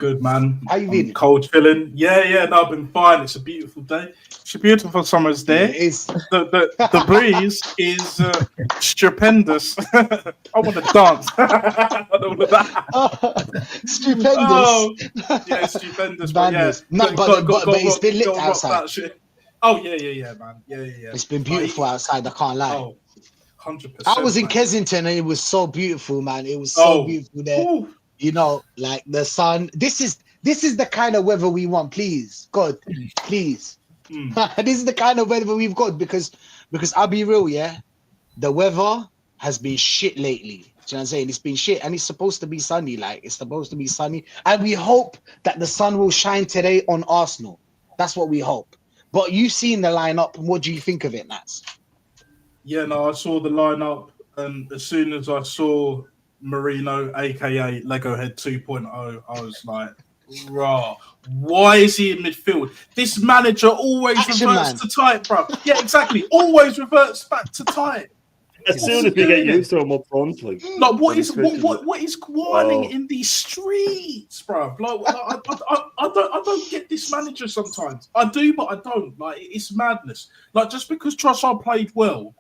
Good, man. How you been? Cold chilling. Yeah. No, I've been fine. It's a beautiful day. It's a beautiful summer's day. Yeah, it is. The breeze is stupendous. I want to dance. And all of that. Stupendous. Oh, yeah, it's stupendous. But yeah, Madness. No, but it's been lit outside. That shit. Oh yeah, man. Yeah. It's been beautiful outside. I can't lie. Oh, 100%. I was in Kensington and it was so beautiful, man. It was so beautiful there. Ooh. You know, like the sun. This is the kind of weather we want. Please, God, please. This is the kind of weather we've got because I'll be real, yeah. The weather has been shit lately. Do you know what I'm saying? It's been shit, and it's supposed to be sunny. Like it's supposed to be sunny, and we hope that the sun will shine today on Arsenal. That's what we hope. But you've seen the lineup. What do you think of it, Nats? Yeah, no, I saw the lineup, and as soon as I saw Marino, aka Lego Head 2.0, I was like, raw. Why is he in midfield? This manager always reverts to tight, bro. Yeah, exactly. Always reverts back to tight. As soon as we get used to him up front, like what is whining in these streets, bro? Like I don't get this manager sometimes. I do, but I don't. Like it's madness. Like just because Trossard played well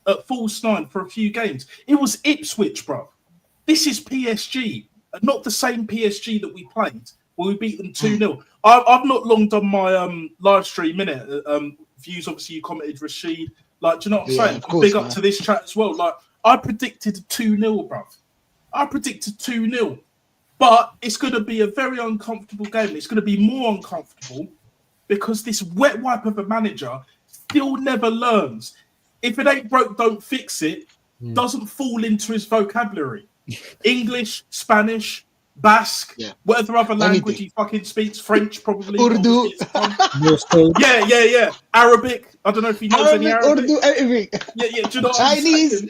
at false nine for a few games, it was Ipswich, bro. This is PSG, not the same PSG that we played where we beat them 2-0. I've not long done my live stream innit. Views, obviously, you commented Rachid. Like, do you know what I'm saying? Big up to this chat as well. Like, I predicted 2-0, bruv. I predicted 2-0. But it's going to be a very uncomfortable game. It's going to be more uncomfortable because this wet wipe of a manager still never learns. If it ain't broke, don't fix it. Doesn't fall into his vocabulary. English, Spanish, Basque, whatever other language he fucking speaks, French probably. Urdu. Yeah. Arabic. I don't know if he knows any Arabic. Urdu, everything. Yeah. Do you know Chinese.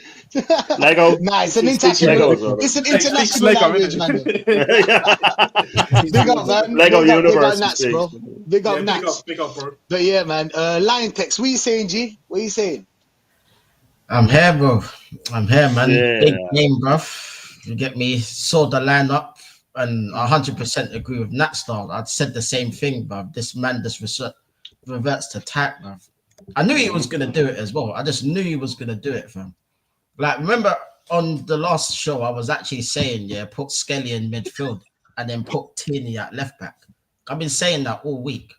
Lego. Nah, it's an international. It's an international language, man. Big up, man. Lego Universe. Big up, Nats, bro. Big up, Nats. Big up, bro. But yeah, man. Lion Text, what are you saying, G? What are you saying? I'm here, bro. I'm here, man. Yeah. Big game, bro. You get me? Saw the lineup, and 100% agree with Natstar. I'd said the same thing, bro. This man just reverts to type, bro. I knew he was gonna do it as well. I just knew he was gonna do it, fam. Like, remember on the last show, I was actually saying, put Skelly in midfield and then put Tierney at left back. I've been saying that all week.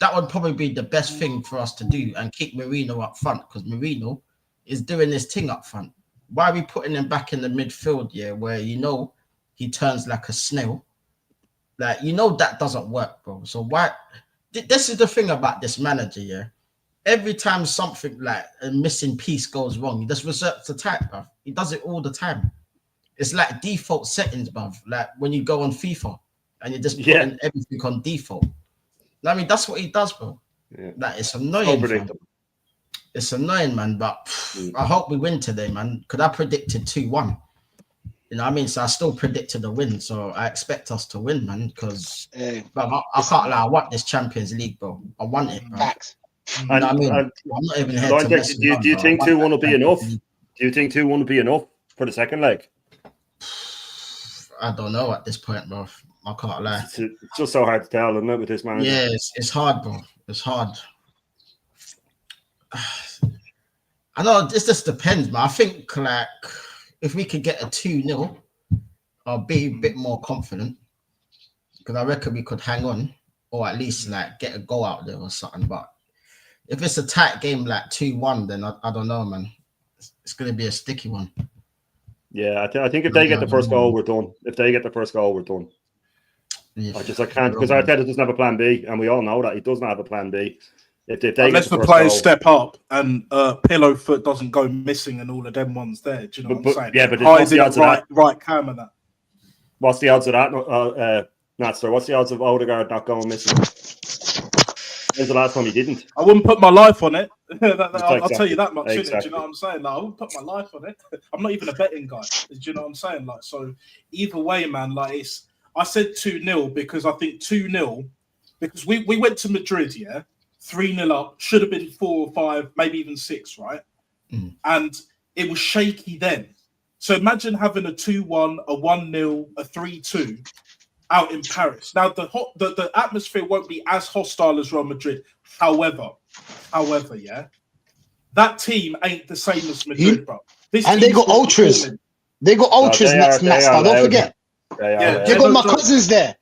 That would probably be the best thing for us to do and keep Marino up front because Marino is doing this thing up front. Why are we putting him back in the midfield, where he turns like a snail? Like, that doesn't work, bro. So why? This is the thing about this manager, Every time something like a missing piece goes wrong, he just resorts to type, bruv. He does it all the time. It's like default settings, bruv. Like when you go on FIFA and you're just putting everything on default. I mean, that's what he does, bro. Yeah. Like, it's annoying. It's annoying, man. But I hope we win today, man. Because I predicted 2-1. You know what I mean? So I still predicted a win. So I expect us to win, man. Because I can't lie. I want this Champions League, bro. I want it, bro. Facts. And I'm not even here to mess do you think 2-1 will be enough? Do you think 2-1 will be enough for the second leg? I don't know at this point, bro. I can't lie. It's just so hard to tell, isn't it, with this manager? Yeah, it's hard, bro. It's hard. I know this just depends, man. I think like if we could get a 2-0, I'll be a bit more confident because I reckon we could hang on or at least like get a goal out there or something. But if it's a tight game like 2-1, then I don't know, man. It's going to be a sticky one. Yeah, I think if they get the first goal, we're done. If they get the first goal, we're done. Yeah. I can't because Arteta doesn't have a plan B, and we all know that he doesn't have a plan B. If they unless the players step up and pillow foot doesn't go missing and all of them ones there, do you know what I'm saying? Yeah, but what's the odds of that? Right cam and that. What's the odds of that, Natster? What's the odds of Odegaard not going missing? When's the last time he didn't? I wouldn't put my life on it. I'll tell you that much. Exactly. Do you know what I'm saying? Like, I wouldn't put my life on it. I'm not even a betting guy. Do you know what I'm saying? Like, so either way, man. Like, I said 2-0 because I think 2-0 because we went to Madrid, 3-0 up, should have been 4 or 5, maybe even 6, right? And it was shaky then. So imagine having a 2-1, a 1-0, a 3-2, out in Paris. Now the atmosphere won't be as hostile as Real Madrid. However, yeah, that team ain't the same as Madrid, bro. And they got ultras. They got ultras next match. Don't forget. They got my cousins there.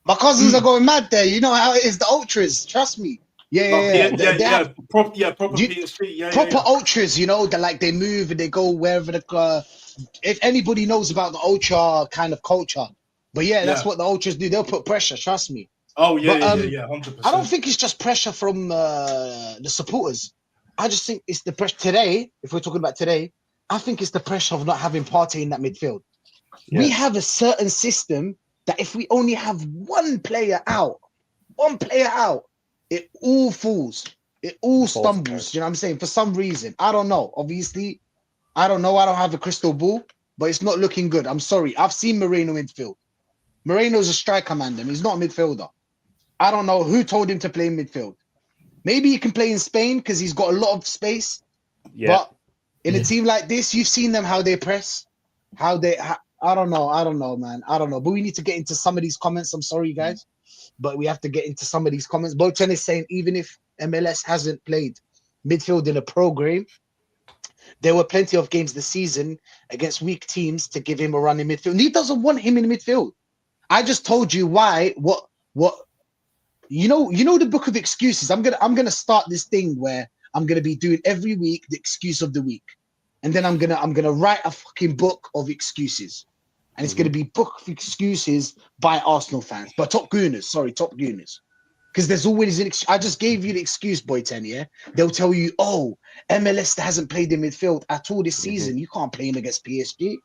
My cousins are going mad there. You know how it is, the ultras. Trust me. Proper PSG. Proper ultras, you know, they move and they go wherever if anybody knows about the ultra kind of culture. But that's what the ultras do. They'll put pressure, trust me. Oh, 100%. I don't think it's just pressure from the supporters. I just think it's the pressure today. If we're talking about today, I think it's the pressure of not having Partey in that midfield. Yeah. We have a certain system that if we only have one player out, it all falls. It all stumbles. You know what I'm saying? For some reason. I don't know. Obviously, I don't know. I don't have a crystal ball, but it's not looking good. I'm sorry. I've seen Moreno midfield. Moreno's a striker, man. He's not a midfielder. I don't know who told him to play in midfield. Maybe he can play in Spain because he's got a lot of space. Yeah. But in a team like this, you've seen them, how they press, I don't know, man. I don't know. But we need to get into some of these comments. I'm sorry, guys. But we have to get into some of these comments. Boten is saying, even if MLS hasn't played midfield in a program, there were plenty of games this season against weak teams to give him a run in midfield. And he doesn't want him in midfield. I just told you why. What? You know the book of excuses. I'm gonna start this thing where I'm gonna be doing every week the excuse of the week, and then I'm gonna write a fucking book of excuses, and it's gonna be book of excuses by Arsenal fans, but Top Gooners, because there's always an I just gave you the excuse, boy 10. Yeah, they'll tell you, oh, MLS hasn't played in midfield at all this season. You can't play him against PSG.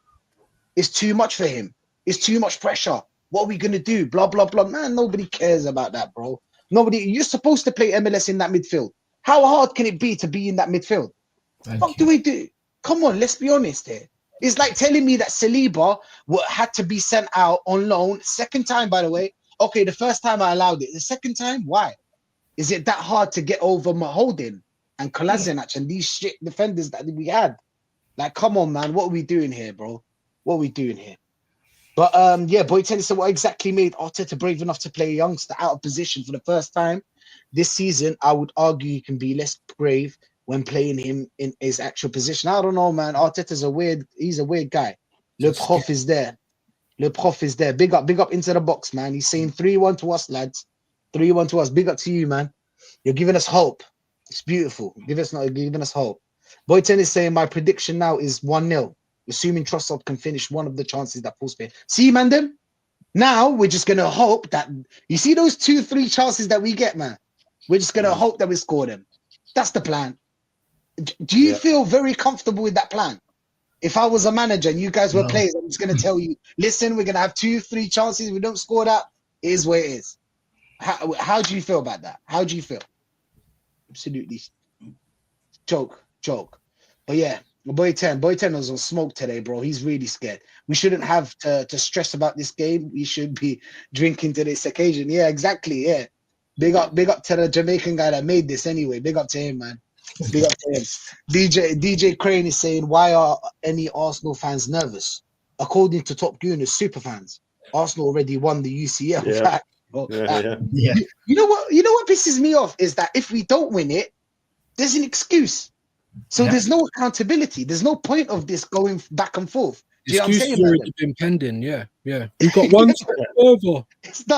It's too much for him. It's too much pressure. What are we going to do? Blah, blah, blah. Man, nobody cares about that, bro. You're supposed to play MLS in that midfield. How hard can it be to be in that midfield? What do we do? Come on, let's be honest here. It's like telling me that Saliba had to be sent out on loan. Second time, by the way. Okay, the first time I allowed it. The second time, why? Is it that hard to get over Maholdin and Kolasinac and these shit defenders that we had? Like, come on, man. What are we doing here, bro? What are we doing here? But Boy Tennis said what exactly made Arteta brave enough to play a youngster out of position for the first time this season. I would argue he can be less brave when playing him in his actual position. I don't know, man. Arteta's he's a weird guy. Le Prof is there. Big up into the box, man. He's saying 3-1 to us, lads. 3-1 to us. Big up to you, man. You're giving us hope. It's beautiful. Giving us hope. Boy Tennis saying my prediction now is 1-0. Assuming Trossard can finish one of the chances that falls. See, man, them? Now we're just going to hope that you see those 2-3 chances that we get, man. We're just going to hope that we score them. That's the plan. Do you feel very comfortable with that plan? If I was a manager and you guys were players, I'm just going to tell you, listen, we're going to have 2-3 chances. If we don't score that, it is where it is. How do you feel about that? How do you feel? Absolutely. Joke. But yeah. Boy 10 was on smoke today, bro. He's really scared. We shouldn't have to stress about this game. We should be drinking to this occasion. Yeah, exactly. Yeah. Big up to the Jamaican guy that made this anyway. Big up to him, man. Big up to him. DJ Crane is saying, why are any Arsenal fans nervous? According to Top Gooners, super fans, Arsenal already won the UCL. Yeah. You know what pisses me off is that if we don't win it, there's an excuse. So there's no accountability. There's no point of this going back and forth. Do you know what I'm saying? Excuses already been pending. Yeah. We've got one step over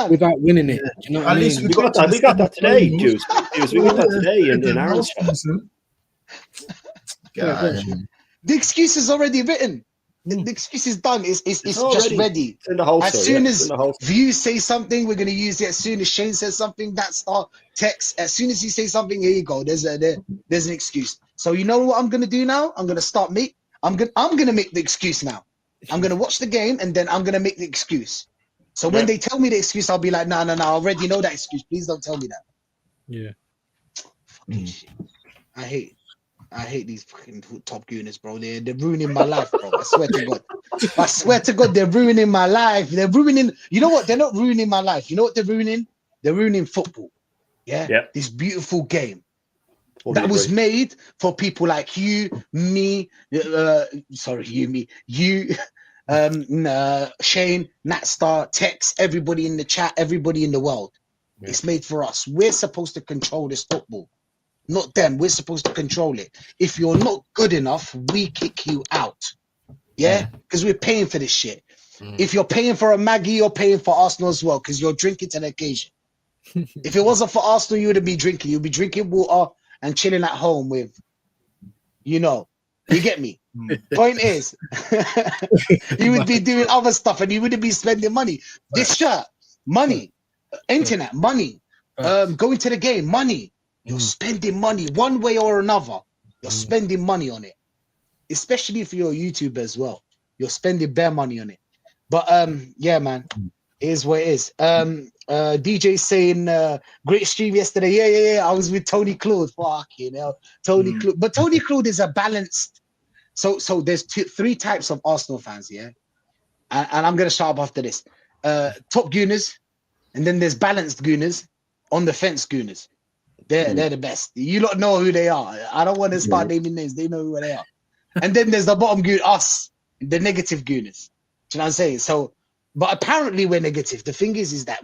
without winning it. Do you know what I mean? We got that today, Juice. We got that today in Aaron's The excuse is already written. The excuse is done. It's just ready. It's in the holster, as soon as Views say something, we're going to use it. As soon as Shane says something, that's our text. As soon as he says something, here you go. There's an excuse. So you know what I'm going to do now? I'm going to I'm going to make the excuse now. I'm going to watch the game and then I'm going to make the excuse. So when they tell me the excuse, I'll be like, no, I already know that excuse. Please don't tell me that. Yeah. Fucking shit. I hate these fucking Top Gooners, bro. They're ruining my life, bro. I swear to God, they're ruining my life. They're ruining. You know what? They're not ruining my life. You know what they're ruining? They're ruining football. Yeah. This beautiful game that was made for people like you, me. You, Shane, Natstar, Tex, everybody in the chat, everybody in the world. Yeah. It's made for us. We're supposed to control this football, not them. We're supposed to control it. If you're not good enough, we kick you out. Yeah, because we're paying for this shit. If you're paying for a Maggie, you're paying for Arsenal as well, because you're drinking to the occasion. If it wasn't for Arsenal, you wouldn't be drinking. You'd be drinking water and chilling at home with, you get me. Point is, you would be doing other stuff and you wouldn't be spending money. This shirt, money, internet, money, going to the game, money. You're spending money one way or another. You're spending money on it, especially if you're a YouTuber as well. You're spending bare money on it. But yeah, man, it is what it is. DJ saying great stream yesterday. Yeah. I was with Tony Claude. Fuck, Tony Claude. But Tony Claude is a balanced. So there's three types of Arsenal fans, yeah. And I'm gonna shut up after this. Top gooners, and then there's balanced gooners, on the fence gooners. They're the best. You don't know who they are. I don't want to start naming names. They know who they are. And then there's the bottom goon, us, the negative gooners. Do you know what I'm saying? So, but apparently we're negative. The thing is that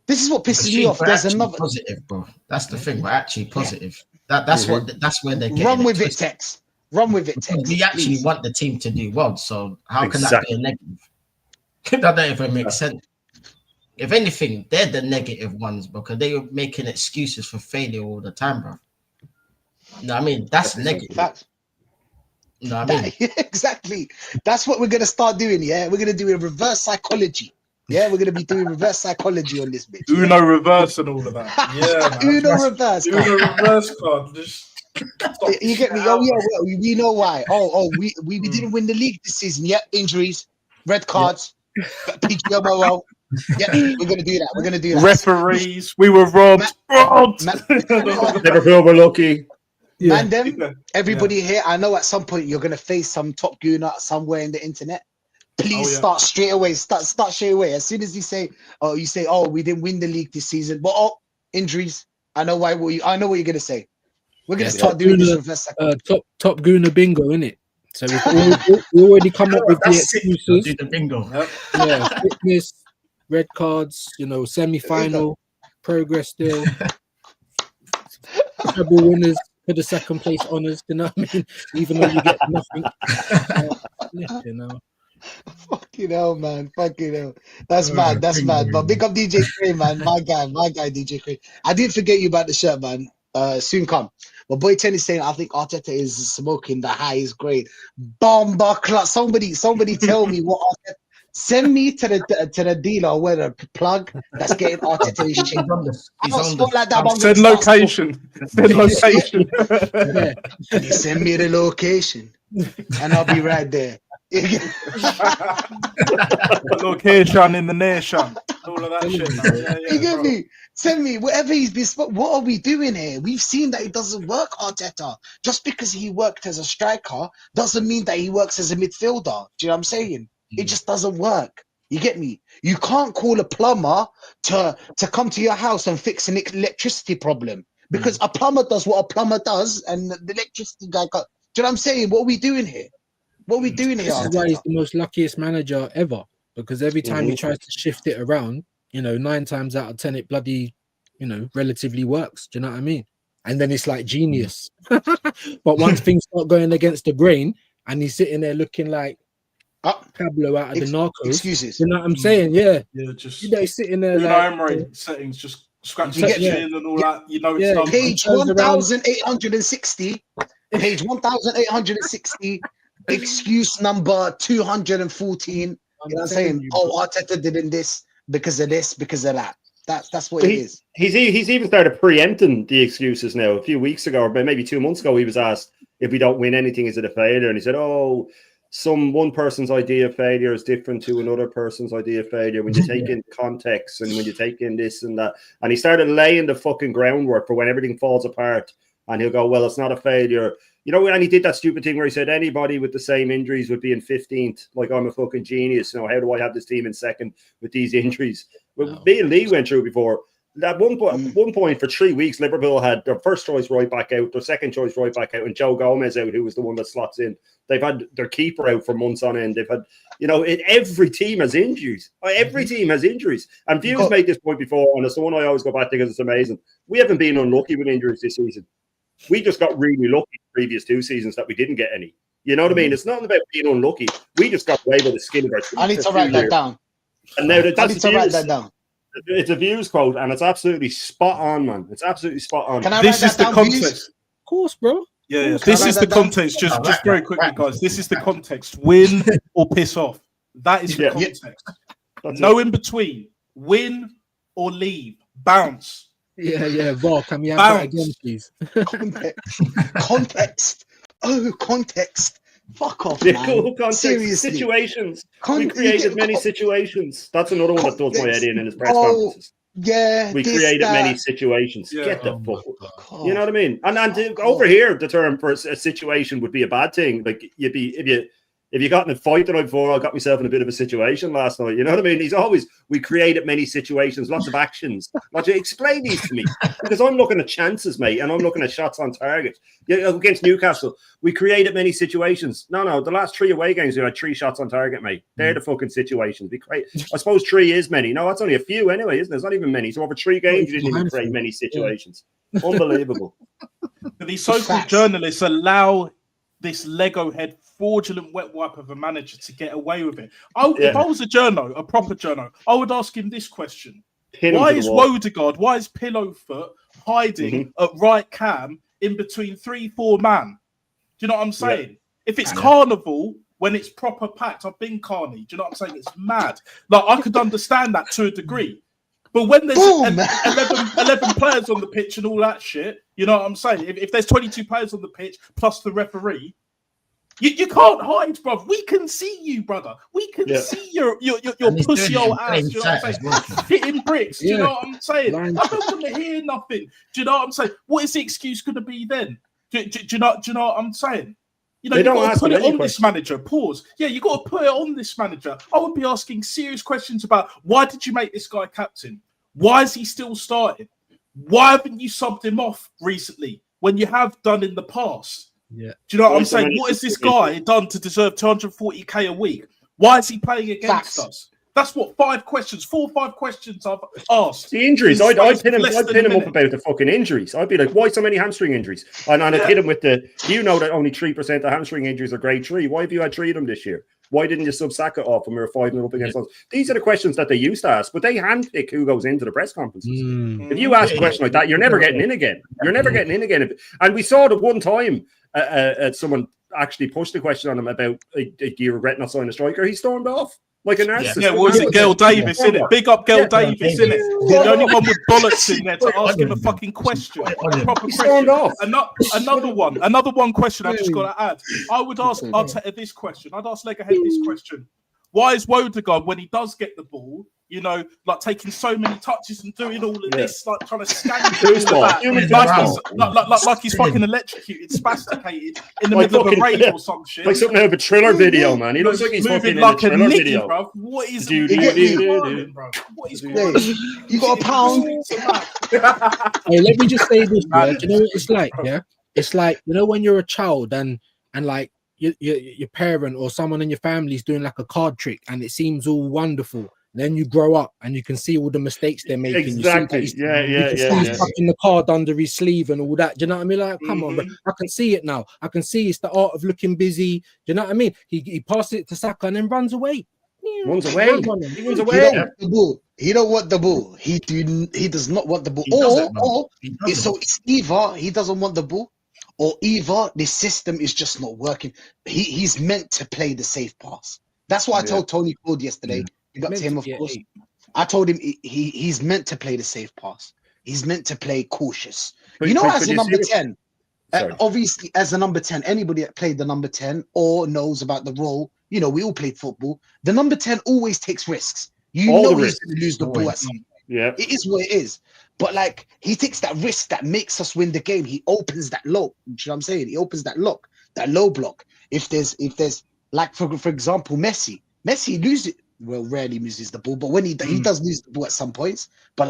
this is what pisses me off. There's another positive, bro. That's the thing. We're actually positive. That's where they're getting run with it, Tex. Run with it, Tex. We actually want the team to do well. So how can that be a negative? That don't even make sense. If anything, they're the negative ones because they are making excuses for failure all the time, bro. You know what I mean? That's negative. You know what I mean? Exactly. That's what we're going to start doing, yeah? We're going to do a reverse psychology. Yeah, we're going to be doing reverse psychology on this bitch. Uno reverse and all of that. Yeah, man. Uno reverse. Uno reverse card. You get me? Oh, yeah, well, we know why. We didn't win the league this season. Yeah, injuries, red cards, PGMOL. Yeah, we're going to do that. We're going to do that. Referees, we were robbed. Liverpool were lucky. Man, everybody here, I know at some point you're gonna face some top gooner somewhere in the internet. Please start straight away. Start straight away. As soon as you say, we didn't win the league this season, but injuries. I know why. I know what you're gonna say. We're gonna start doing this reverse top gooner bingo, innit? So we already come up with the excuses. Do the bingo. Yeah, fitness, red cards. Semi-final, progress still, treble winners. For the second place honors, you know what I mean? Even though you get nothing. Fucking hell, man. Fucking hell. That's mad. But big up DJ Crane, man. My guy, DJ Crane. I didn't forget you about the shirt, man. Soon come. But boy Ten is saying, I think Arteta is smoking the highest grade. Bomba club. Somebody tell me what Arteta. Send me to the dealer with a plug that's getting Arteta his shit. I don't spot like that. Send location. Can you send me the location? And I'll be right there. Location in the nation. All of that shit. You get me? Send me whatever he's been. What are we doing here? We've seen that it doesn't work, Arteta. Just because he worked as a striker doesn't mean that he works as a midfielder. Do you know what I'm saying? It just doesn't work. You get me? You can't call a plumber to come to your house and fix an electricity problem because a plumber does what a plumber does, and the electricity guy got. Do you know what I'm saying? What are we doing here? This is why he's the most luckiest manager ever, because every time he tries to shift it around, 9 times out of 10 it bloody, relatively works. Do you know what I mean? And then it's like genius. But once things start going against the grain, and he's sitting there looking like Pablo out of the Narcos. Excuses. You know what I'm saying? Yeah. Yeah, just he's sitting there Emery settings, just scratch section and all that. It's done. Page 1860. Page 1860. Excuse number 214. You know what I'm saying? Arteta did this because of this, because of that. That's what it is. He's even started preempting the excuses now. A few weeks ago, or maybe 2 months ago, he was asked if we don't win anything, is it a failure? And he said, one person's idea of failure is different to another person's idea of failure when you take in context and when you take in this and that. And he started laying the fucking groundwork for when everything falls apart. And he'll go, well, it's not a failure. And he did that stupid thing where he said anybody with the same injuries would be in 15th. Like, I'm a fucking genius. How do I have this team in second with these injuries? Well, me and Lee went through before. At one point for 3 weeks, Liverpool had their first choice right back out, their second choice right back out, and Joe Gomez out, who was the one that slots in. They've had their keeper out for months on end. They've had, every team has injuries. Every team has injuries. And Views made this point before, and it's the one I always go back to because it's amazing. We haven't been unlucky with injuries this season. We just got really lucky the previous 2 seasons that we didn't get any. You know what I mean? It's not about being unlucky. We just got away with the skin of our teeth. I need to write that down. And now I need to write that down. It's a Views quote, and it's absolutely spot on, man. It's absolutely spot on. Can I this write is that the down, context. Views? Of course, bro. Yeah. This is the context. Just very quickly, guys. This is the context. Win or piss off. That is the context. No in between. Win or leave. Bounce. Yeah. VAR, can we have that again, please? Context. Oh, context. Fuck off, man. Seriously. Situations. We created many situations. That's another one that does my head in his press conferences. Yeah. We created many situations. Yeah. Get the fuck. You know what I mean? And over here, the term for a situation would be a bad thing. Like if you got in a fight the night before, I got myself in a bit of a situation last night. You know what I mean? We created many situations, lots of actions. Explain these to me, because I'm looking at chances, mate, and I'm looking at shots on target. Against Newcastle, we created many situations. No, the last 3 away games, we had 3 shots on target, mate. They're the fucking situations. I suppose 3 is many. No, that's only a few anyway, isn't it? It's not even many. So over 3 games, you didn't even create many situations. Unbelievable. These so-called journalists allow this Lego head fraudulent wet wipe of a manager to get away with it. If I was a proper journo, I would ask him this question. Why is Wodegaard, why is Pillowfoot hiding at right cam in between 3-4 man? Do you know what I'm saying? Yeah. If it's carnival, when it's proper packed, I've been carny. Do you know what I'm saying? It's mad. I could understand that to a degree. But when there's 11 players on the pitch and all that shit, you know what I'm saying? If there's 22 players on the pitch plus the referee, you can't hide, bro. We can see you, brother. We can see your pussy old ass. Do you know what I'm saying? Hitting bricks. Do you know what I'm saying? I don't want to hear nothing. Do you know what I'm saying? What is the excuse going to be then? Do you know what I'm saying? You got to put it on this manager. Pause. Yeah, you got to put it on this manager. I would be asking serious questions about why did you make this guy captain? Why is he still starting? Why haven't you subbed him off recently when you have done in the past? Yeah. Do you know what I'm saying? What has this guy done to deserve 240k a week? Why is he playing against us? That's what 4 or 5 questions I've asked. The injuries. I'd pin him up about the fucking injuries. I'd be like, why so many hamstring injuries? And I'd hit him with that only 3% of hamstring injuries are grade 3. Why have you had 3 of them this year? Why didn't you sub Saka off when we were 5-0 up against us? These are the questions that they used to ask, but they handpick who goes into the press conferences. If you ask a question like that, you're never getting in again. And we saw the one time someone actually pushed the question on him about, do you regret not signing a striker? He stormed off like a narcissist. Yeah, was it Gail Davis, innit? Big up Gail Davis, innit? The only one with bollocks in there to ask him a fucking question. A proper question. Another one question I've just got to add. I would ask Arteta this question. I'd ask Legahead this question. Why is Wodegaard, when he does get the ball, taking so many touches and doing all of this, trying to scan like he's fucking electrocuted, spasticated in the middle of a rave or some shit. Like something out of a Thriller video, man. He looks like he's moving like a Thriller video. Bro. What is you got a pound? Hey, let me just say this, man. Do you know what it's like? Yeah, it's like when you're a child and like your parent or someone in your family is doing like a card trick and it seems all wonderful. Then you grow up and you can see all the mistakes they're making. Exactly. You see he's tucking the card under his sleeve and all that. Do you know what I mean? Like, come on, bro. I can see it now. I can see it's the art of looking busy. Do you know what I mean? He passes it to Saka and then runs away. He runs away. He don't want the ball. He does not want the ball. It's either he doesn't want the ball, or either the system is just not working. He's meant to play the safe pass. That's what I told Tony Ford yesterday. You got to him, of course. I told him he's meant to play the safe pass. He's meant to play cautious. As a number 10, obviously, as a number 10, anybody that played the number 10 or knows about the role, we all played football. The number 10 always takes risks. He's going to lose the ball at some point. Yeah. It is what it is. But he takes that risk that makes us win the game. He opens that low. You know what I'm saying? He opens that lock, that low block. If there's like for example, Messi loses it. Well, rarely loses the ball, but when he does lose the ball at some points, but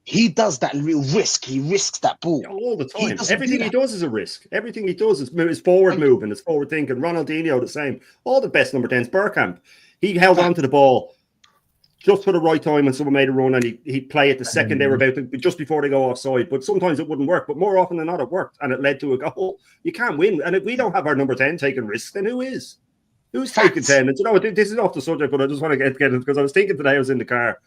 he does that real risk. He risks that ball all the time. doesn't Everything do he that. does is a risk. Everything he does is forward moving, is forward thinking. Ronaldinho the same. All the best number 10s. Bergkamp, he held on to the ball just for the right time when someone made a run, and he'd play it the second they were about to, just before they go offside. But sometimes it wouldn't work. But more often than not, it worked, and it led to a goal. You can't win. And if we don't have our number 10 taking risks, then who is? Who's taking 10? And you know, this is off the subject, but I just want to get it because I was thinking today, I was in the car,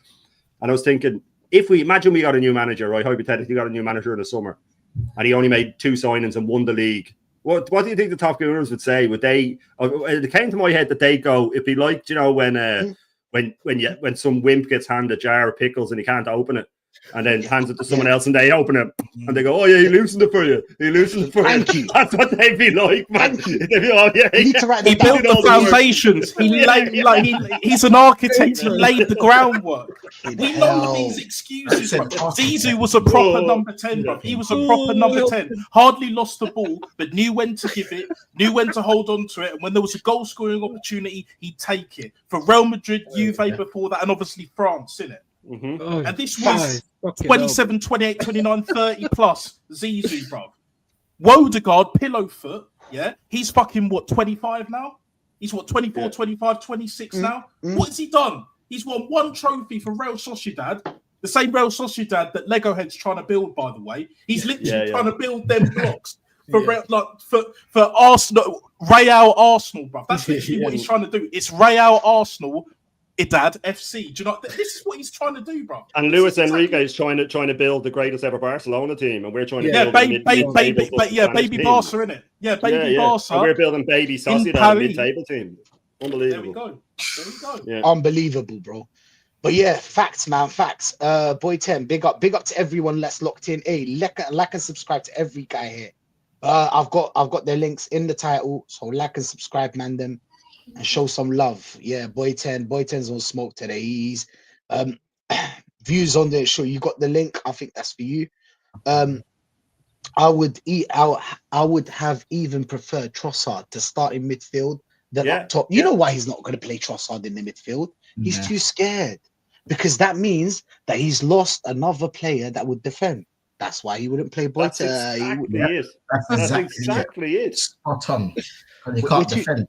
and I was thinking, if we imagine we got a new manager, right? Hypothetically, got a new manager in the summer, and he only made 2 signings and won the league. What do you think the top Gooners would say? Would they? It came to my head that they go, if he liked, you know, when some wimp gets handed a jar of pickles and he can't open it, and then hands it to someone else and they open it and they go, oh yeah, he loosened it for you. He loosened it for you. That's what they'd be like, man. They'd be, oh, yeah, he built the foundations. He's an architect. He laid the groundwork. We know these excuses. Zizou was a proper number 10, bro. He was a proper number 10. Hardly lost the ball, but knew when to give it, knew when to hold on to it. And when there was a goal scoring opportunity, he'd take it. For Real Madrid, Juve before that, and obviously France, innit? Mm-hmm. Oh, and this was 27, 28, 29, 30 plus Zizou, bro. Wodegaard, pillow foot, yeah? He's fucking, what, 25 now? He's, what, 24, 25, 26 now? What has he done? He's won 1 trophy for Real Sociedad, the same Real Sociedad that Lego Head's trying to build, by the way. He's literally trying to build them blocks for Arsenal, Real Arsenal, bro. That's literally what he's trying to do. It's Real Arsenal, Idad FC. Do you know? This is what he's trying to do, bro. And Luis Enrique is trying to build the greatest ever Barcelona team, and we're trying to build baby Barca, innit? Yeah, baby Barca. And we're building baby Sociedad, mid-table team. Unbelievable. There we go. Yeah. Unbelievable, bro. But yeah, facts, man, facts. Boy 10, big up to everyone that's locked in. Hey, like and subscribe to every guy here. I've got their links in the title, so like and subscribe, man, them, and show some love. Yeah, Boy 10's on smoke today. He's views on the show. You got the link. I think that's for you. I would have even preferred Trossard to start in midfield than up top. You know why he's not going to play Trossard in the midfield? He's too scared, because that means that he's lost another player that would defend. That's why he wouldn't play Boy 10. That's exactly it. Spot on. And you can't defend.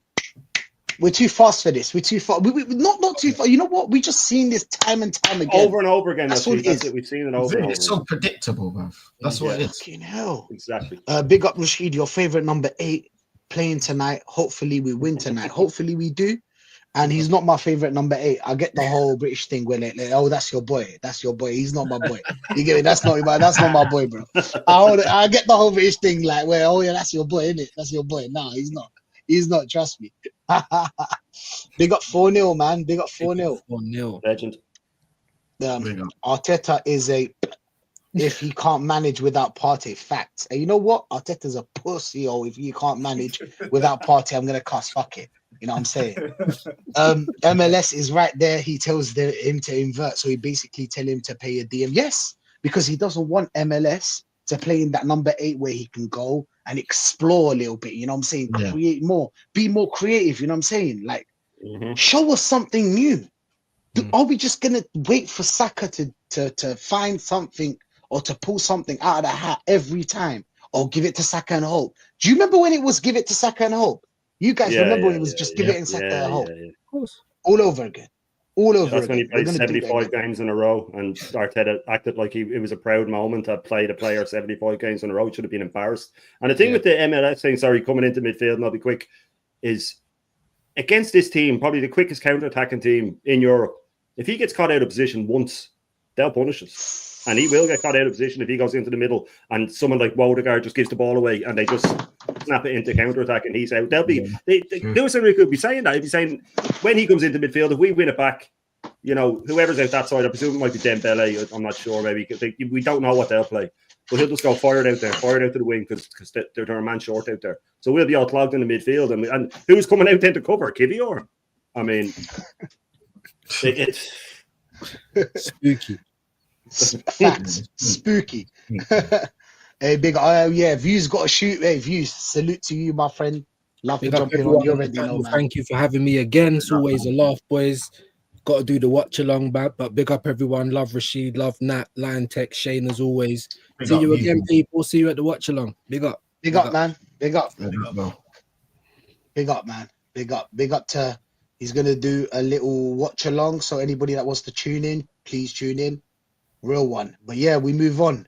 We're too fast for this. We're too far. We not too far. You know what? We just seen this time and time again. Over and over again. That's what it is. We've seen it over and over. It's so predictable, man. That's what it is. Fucking hell. Exactly. Big up, Rachid, your favorite number 8 playing tonight. Hopefully we win tonight. Hopefully we do. And he's not my favorite number 8. I get the whole British thing where like, oh, that's your boy. That's your boy. He's not my boy. You get me? That's not my boy, bro. I get the whole British thing like, where, oh yeah, that's your boy, isn't it? That's your boy. No, he's not. He's not. Trust me. Big up 4-0, man. Big up 4-0. 4-0. Legend. Arteta is if he can't manage without Partey, facts. And you know what? Arteta's a pussy. If you can't manage without Partey, I'm gonna cuss. Fuck it. You know what I'm saying? MLS is right there. He tells him to invert, so he basically tell him to pay a DM. Yes, because he doesn't want MLS to play in that number 8 where he can go and explore a little bit. You know what I'm saying? Create more, be more creative. You know what I'm saying? Like, show us something new. Are we just gonna wait for Saka to find something or to pull something out of the hat every time, or give it to Saka and hope? Do you remember when it was give it to Saka and hope? You guys remember when it was just give it and Saka and hope? Of course. All over again. All over. That's when he played 75 games in a row, and Arteta acted like it was a proud moment to play the player 75 games in a row. Should have been embarrassed. And the thing with the MLS thing, coming into midfield, and I'll be quick, is against this team, probably the quickest counter-attacking team in Europe. If he gets caught out of position once, they'll punish us. And he will get caught out of position if he goes into the middle and someone like Wodegaard just gives the ball away and they just snap it into counter-attack and he's out. They'll be Luis Enrique could be saying that. He'd be saying when he comes into midfield, if we win it back, you know, whoever's out that side, I presume it might be Dembele. I'm not sure, maybe. We don't know what they'll play. But he'll just go fired out to the wing because they're a man short out there. So we'll be all clogged in the midfield. And who's coming out then to cover? Kivior? I mean, it's spooky. Facts. Spooky. Hey, big Views got to shoot. Hey, Views, salute to you, my friend. Love to jump in on you already, man. Thank you for having me again. It's always a laugh, boys. Got to do the watch along, but big up everyone. Love Rachid, love Nat, Lion Tech, Shane as always. Big See up you you. again, people. See you at the watch along. Big up. Big up, man. Big up. Big up, bro. Big up, man. Big up. Big up to. He's gonna do a little watch along. So anybody that wants to tune in, please tune in. Real one. But yeah, we move on.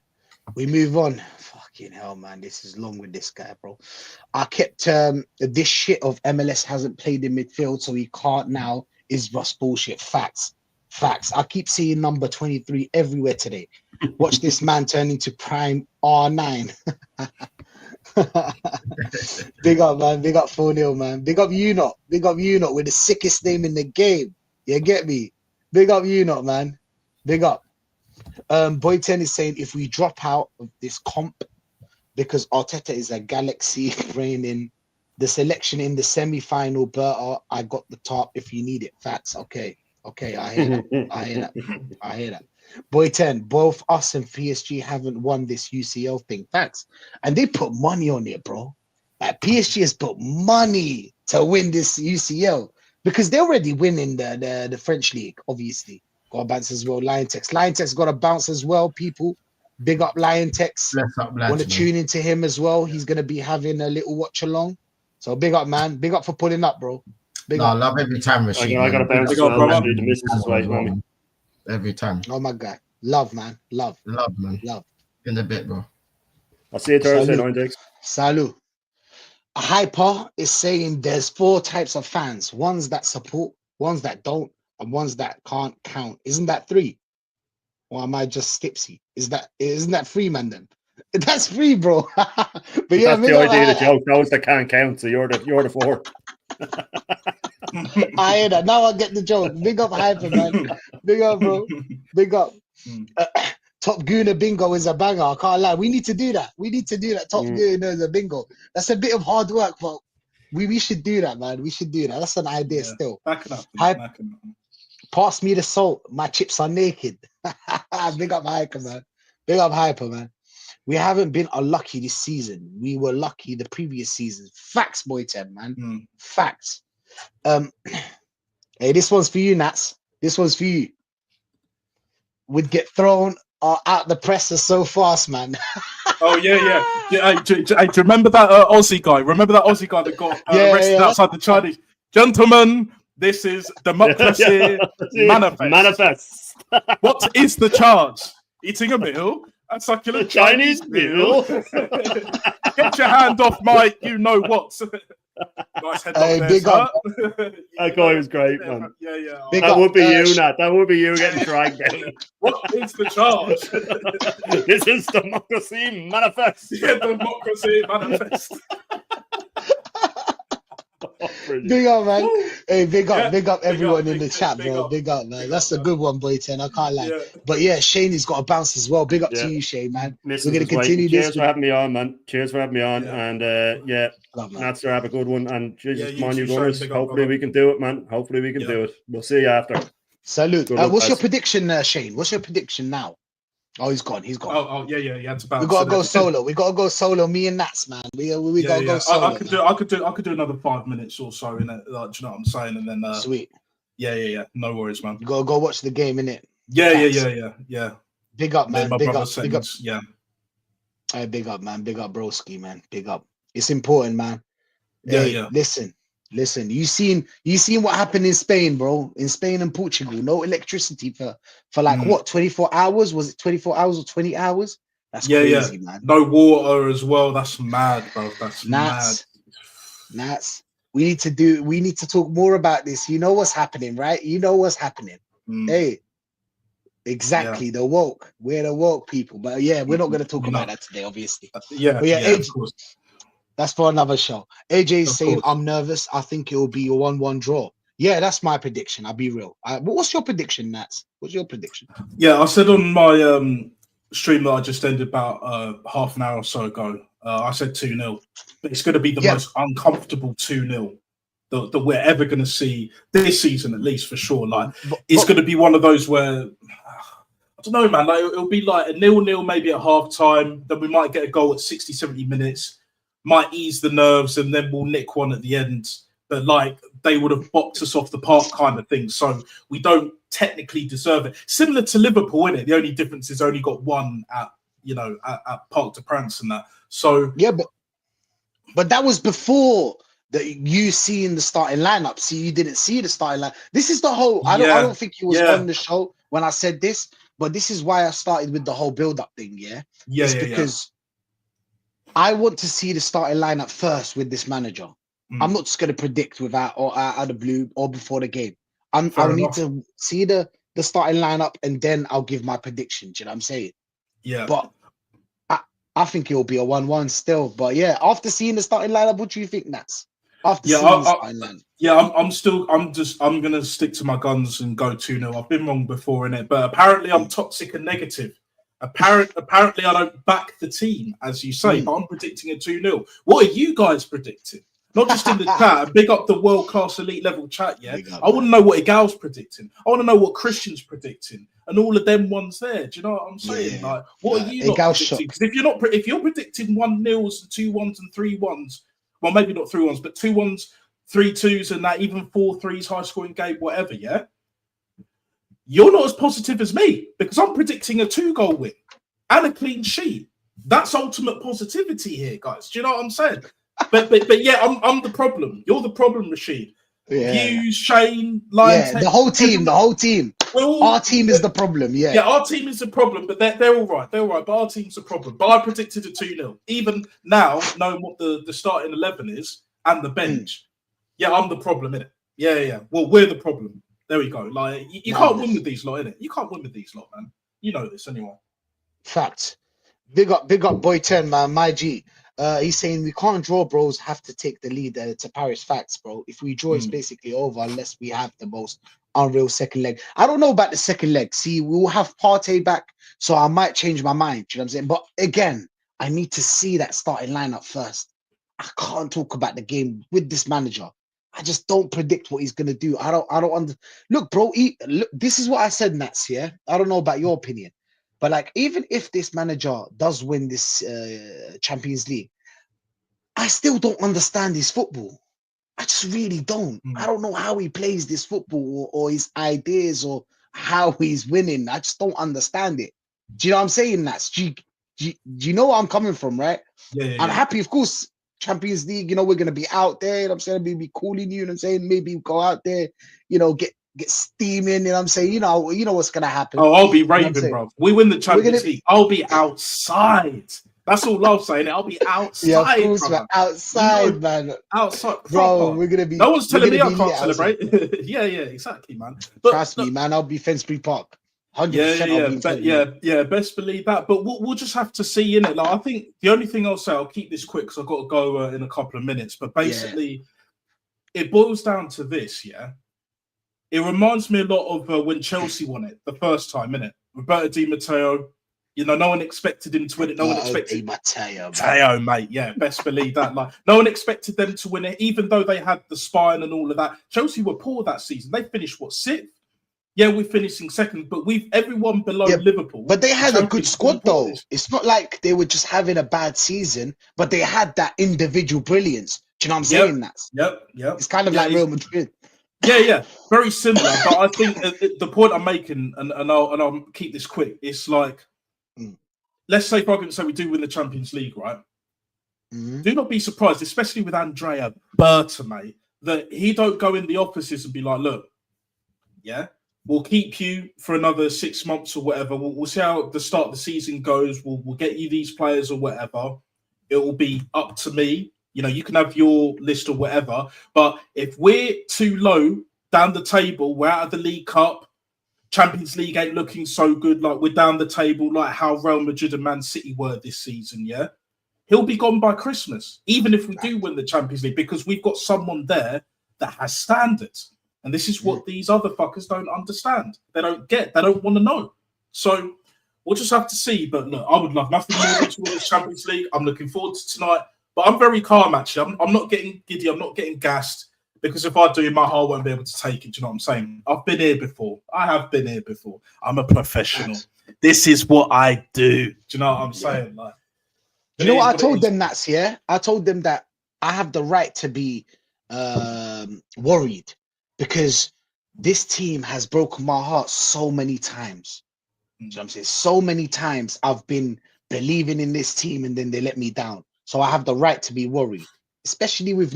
Fucking hell, man. This is long with this guy, bro. I kept this shit of MLS hasn't played in midfield, so he can't now. Is just bullshit. Facts. I keep seeing number 23 everywhere today. Watch this man turn into prime R9. Big up, man. Big up 4-0, man. Big up you not. Big up you not with the sickest name in the game. You get me? Big up you not, man. Big up. Boy 10 is saying if we drop out of this comp because Arteta is a galaxy brain in the selection in the semi-final, Berta, I got the top if you need it. Facts. Okay, I hear that. Boy 10, both us and PSG haven't won this UCL thing. Facts. And they put money on it, bro. Like PSG has put money to win this UCL because they're already winning the French league, obviously. Got to bounce as well. Lion Tex got to bounce as well, people. Big up Lion Tex. Want to tune into him as well. He's going to be having a little watch along. So big up, man. Big up for pulling up, bro. Big up. I love every time, Rashid. I got to bounce as well. The missus way, man. Every time. Oh, my God. Love, man. Love, man. Love. In a bit, bro. I'll see you Thursday, 9 days. Salut. A hyper is saying there's 4 types of fans. Ones that support, ones that don't, and ones that can't count. Isn't that 3? Or am I just stipsy? Isn't that 3, man, then? That's 3, bro. But yeah, that's the idea of the joke. Those that can't count, so you're the 4. I hear that. Now I get the joke. Big up hyper, man. Big up, bro. Big up. Top Gooner bingo is a banger. I can't lie. We need to do that. Top Gooner is a bingo. That's a bit of hard work, but we should do that, man. We should do that. That's an idea still. Back it up. Pass me the salt. My chips are naked. Big up hyper, man. Big up hyper, man. We haven't been unlucky this season. We were lucky the previous season. Facts, boy 10, man. Facts. Hey, this one's for you, Nats. This one's for you. Would get thrown out the presser so fast, man. Oh yeah. Hey, do you remember that Aussie guy? Remember that Aussie guy that got arrested outside the Chinese? Gentlemen, this is democracy manifest. What is the charge? Eating a meal? A succulent Chinese meal. Get your hand off my you-know-what. Nice headlock there, big up. That guy was great, man. Yeah. That would be you, Nat. That would be you getting dragged down. What is the charge? This is democracy manifest. Yeah, democracy manifest. Big up, man. Hey, big up everyone in the chat, bro. Big up, man. That's a good one, boy 10. I can't lie. Yeah. But yeah, Shane has got to bounce as well. Big up to you, Shane, man. We're going to continue this. Cheers for having me on, man. Cheers for having me on. And Nats, have a good one. And Jesus, mind you gunners. Hopefully we can do it, man. Hopefully we can do it. We'll see you after. Salute. What's your prediction, Shane? What's your prediction now? Oh, he's gone. Oh, yeah. It's about. We gotta go solo. We gotta go solo. Me and Nats, man. We gotta go solo. I could do another 5 minutes or so in it. Like, do you know what I'm saying? And then sweet. Yeah. No worries, man. You gotta go watch the game, innit? Yeah. Big up, man. Big up. Yeah. Hey, big up, man. Big up, broski, man. Big up. It's important, man. Yeah. Listen, you seen what happened in Spain, bro? In Spain and Portugal, no electricity for like what, 24 hours? Was it 24 hours or 20 hours? That's crazy, man. No water as well. That's mad, bro. That's mad. Nats. We need to talk more about this. You know what's happening, right? You know what's happening. Hey, exactly. The woke. We're the woke people. But yeah, we're not going to talk about that today, obviously. But of course. That's for another show. AJ is saying, I'm nervous. I think it will be a 1-1 draw. Yeah, that's my prediction. I'll be real. What's your prediction, Nats? What's your prediction? Yeah, I said on my stream that I just ended about half an hour or so ago, I said 2-0. But it's going to be the most uncomfortable 2-0 that we're ever going to see this season, at least for sure. Like, it's going to be one of those where, I don't know, man. Like, it'll be like a 0-0 maybe at half time. Then we might get a goal at 60, 70 minutes. Might ease the nerves, and then we'll nick one at the end. but like they would have bopped us off the park kind of thing. So we don't technically deserve it. Similar to Liverpool, innit? The only difference is only got one at Parc des Princes and that. So yeah, but that was before that you seeing the starting lineup. See, you didn't see the starting line. This is the whole. I don't think you was on the show when I said this, but this is why I started with the whole build-up thing. It's because I want to see the starting lineup first with this manager. I'm not just going to predict without or out of the blue or before the game. I need to see the starting lineup and then I'll give my prediction. Do you know what I'm saying? Yeah. But I think it'll be a 1-1 still. But yeah, after seeing the starting lineup, what do you think, Nats? After seeing the starting lineup. I'm gonna stick to my guns and go 2-0. I've been wrong before in it, but apparently I'm toxic and negative. Apparently I don't back the team, as you say, but I'm predicting a 2-0. What are you guys predicting? Not just in the chat. Big up the world-class elite level chat, yeah? I want to know what Igal's predicting. I want to know what Christian's predicting. And all of them ones there. Do you know what I'm saying? Yeah. Like, what are you not predicting? Because if you're predicting 1-0s and 2-1s and 3-1s, well, maybe not 3-1s, but 2-1s, 3-2s, and that even 4-3s, high-scoring game, whatever, yeah? You're not as positive as me because I'm predicting a 2-goal win and a clean sheet. That's ultimate positivity here, guys. Do you know what I'm saying? But yeah, I'm the problem. You're the problem, Rachid. Yeah. You, Shane, Lion Tech, the whole team. Our team is the problem. Yeah, our team is the problem, but they're all right. They're all right, but our team's the problem. But I predicted a 2-0. Even now, knowing what the starting 11 is and the bench, yeah, I'm the problem, innit? Yeah. Well, we're the problem. There we go. Like you can't win with these lot, innit? You can't win with these lot, man. You know this anyway. Fact. Big up, boy 10, man. My G. He's saying we can't draw, bros. Have to take the lead to Paris. Facts, bro. If we draw, it's basically over unless we have the most unreal second leg. I don't know about the second leg. See, we will have Partey back, so I might change my mind. You know what I'm saying? But again, I need to see that starting lineup first. I can't talk about the game with this manager. I just don't predict what he's gonna do. I don't look, bro. Look, this is what I said, Nats. Yeah, I don't know about your opinion. But like, even if this manager does win this Champions League, I still don't understand his football. I just really don't. I don't know how he plays this football or his ideas or how he's winning. I just don't understand it. Do you know what I'm saying, Nats? Do you know where I'm coming from, right? Yeah. I'm happy, of course, Champions League, we're going to be out there. You know what I'm saying? We'll be calling you, I'm saying? Maybe go out there, get steaming, I'm saying? You know what's gonna happen. Oh, I'll be raving, bro. We win the Champions League. I'll be outside. That's all I'm saying. I'll be outside. Yeah, of course, we're outside, man. Outside, bro. We're gonna be. No one's telling me I can't celebrate. yeah, exactly, man. But trust me, man. I'll be Finsbury Park. 100%. Yeah. Best believe that. But we'll just have to see, innit? Like, I think the only thing I'll say, I'll keep this quick because I've got to go in a couple of minutes. But basically, it boils down to this, yeah. It reminds me a lot of when Chelsea won it the first time, innit? Roberto Di Matteo, no one expected him to win it. No one expected Matteo, mate. Yeah, best believe that. Like, no one expected them to win it, even though they had the spine and all of that. Chelsea were poor that season. They finished sixth? Yeah, we're finishing second, but everyone below Liverpool. But they had a good squad, though. It's not like they were just having a bad season, but they had that individual brilliance. Do you know what I'm saying? Yep. It's kind of like Real Madrid. Yeah, very similar. But I think the point I'm making, and I'll keep this quick, it's like, let's say, for argument's sake, we do win the Champions League, right? Do not be surprised, especially with Andrea Berta, mate, that he don't go in the offices and be like, look, we'll keep you for another 6 months or whatever. We'll see how the start of the season goes. We'll get you these players or whatever. It will be up to me. You can have your list or whatever. But if we're too low down the table, we're out of the League Cup, Champions League ain't looking so good, like we're down the table like how Real Madrid and Man City were this season, yeah? He'll be gone by Christmas, even if we do win the Champions League, because we've got someone there that has standards. And this is what these other fuckers don't understand. They don't get. They don't want to know. So we'll just have to see. But look, I would love nothing more than to win the Champions League. I'm looking forward to tonight. But I'm very calm, actually. I'm not getting giddy. I'm not getting gassed. Because if I do, my heart won't be able to take it. Do you know what I'm saying? I've been here before. I have been here before. I'm a professional. This is what I do. Do you know what I'm saying? Like, you know what I told them, Nats, yeah? I told them that I have the right to be worried because this team has broken my heart so many times. You know what I'm saying? So many times I've been believing in this team and then they let me down. So I have the right to be worried, especially with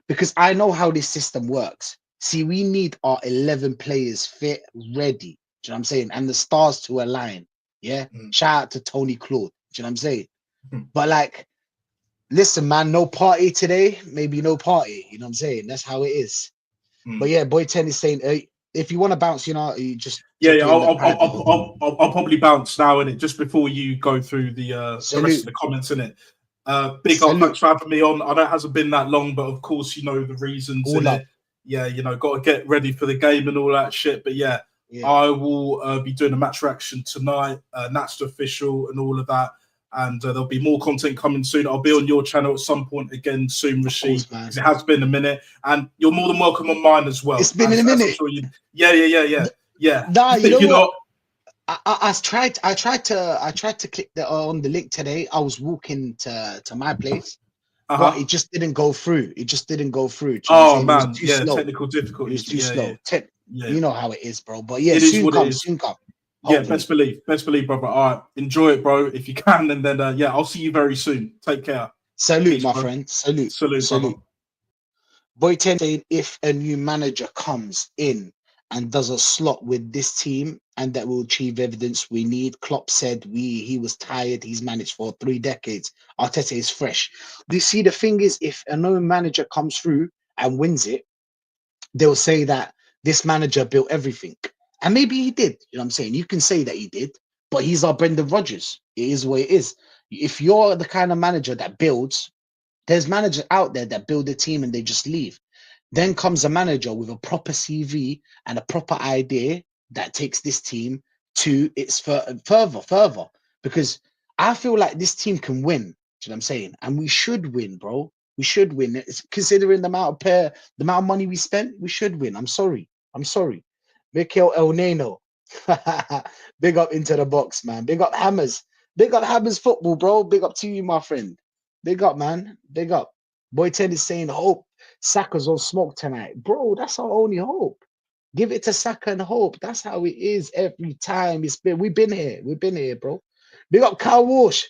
because I know how this system works. See, we need our 11 players fit, ready. Do you know what I'm saying? And the stars to align. Yeah. Shout out to Tony Claude. Do you know what I'm saying? But like, listen, man, no party today, maybe no party. You know what I'm saying? That's how it is. But yeah, Boy 10 is saying, if you want to bounce, you just I'll probably bounce now in it just before you go through the rest of the comments in it. Big up, thanks for having me on. I know it hasn't been that long, but of course you know the reasons in it. Yeah, got to get ready for the game and all that shit. But yeah. I will be doing a match reaction tonight. That's official and all of that. And there'll be more content coming soon. I'll be on your channel at some point again soon, Rachid. It has been a minute, and you're more than welcome on mine as well. It's been a minute. Sure yeah. Nah, you know what? I tried to click on the link today. I was walking to my place, but it just didn't go through. It just didn't go through. Oh man, technical difficulties. It was too slow. You know how it is, bro. But yeah, soon come. Yeah, best believe, brother. All right, enjoy it, bro, if you can, and then I'll see you very soon. Take care. Salute, peace, my friend. Salute. Brother. Boy 10 saying if a new manager comes in and does a slot with this team and that will achieve evidence we need. Klopp said he was tired. He's managed for 3 decades. Arteta is fresh. You see, the thing is, if a new manager comes through and wins it, they'll say that this manager built everything. And maybe he did. You know what I'm saying? You can say that he did, but he's our Brendan Rodgers. It is what it is. If you're the kind of manager that builds, there's managers out there that build a team and they just leave. Then comes a manager with a proper CV and a proper idea that takes this team to its further. Because I feel like this team can win. Do you know what I'm saying? And we should win, bro. We should win. It's considering the amount of money we spent, we should win. I'm sorry. Mikel El Neno. Big up into the box, man. Big up Hammers. Big up Hammers football, bro. Big up to you, my friend. Big up, man. Big up. Boy Ted is saying hope Saka's on smoke tonight. Bro, that's our only hope. Give it to Saka and hope. That's how it is every time. We've been here, bro. Big up Kyle Walsh.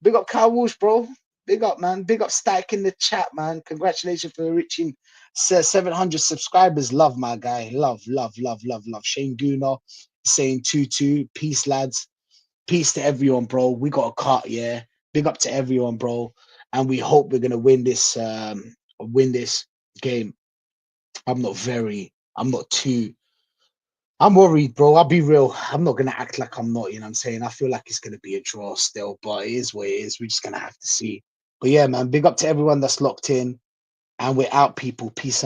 Big up Kyle Walsh, bro. Big up, man. Big up Stack in the chat, man. Congratulations for reaching 700 subscribers. Love, my guy. Love. Shane Gooner saying 2-2. Peace, lads. Peace to everyone, bro. We got a cut, yeah. Big up to everyone, bro. And we hope we're gonna win this game. I'm worried, bro. I'll be real. I'm not gonna act like I'm not, you know what I'm saying? I feel like it's gonna be a draw still, but it is what it is. We're just gonna have to see. But yeah, man, big up to everyone that's locked in. And we're out, people. Peace.